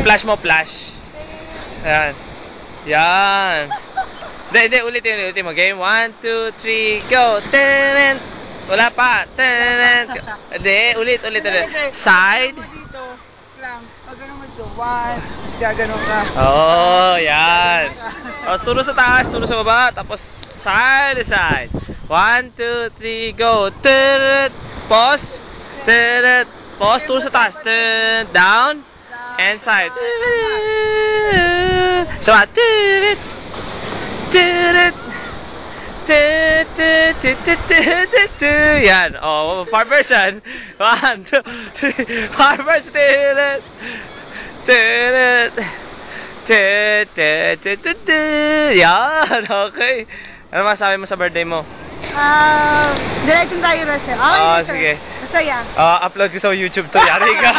Pa-flash mo, flash. Ayan. Yan. Hindi, ulitin mo. Game, 1, 2, 3, go. Tenen. Wala pa. Tenen. Hindi, ulit. Side. Dito lang. Pag ganun mo dito, 1. Tapos gaganon ka. Oh, yan. Tapos turo sa taas, turo sa baba. Tapos side to side. 1, 2, 3, go. Tenen. Pause. Tenen. Pause, turo sa taas. Tenen. Down. And side. Sama. Yan. Oh, far version. 1, 2, 3. Far version. Yan. Okay. Ano masabi mo sa birthday mo? Diretso tayo, Russell. Sige. Masaya. Upload ko sa YouTube to. Yari ka.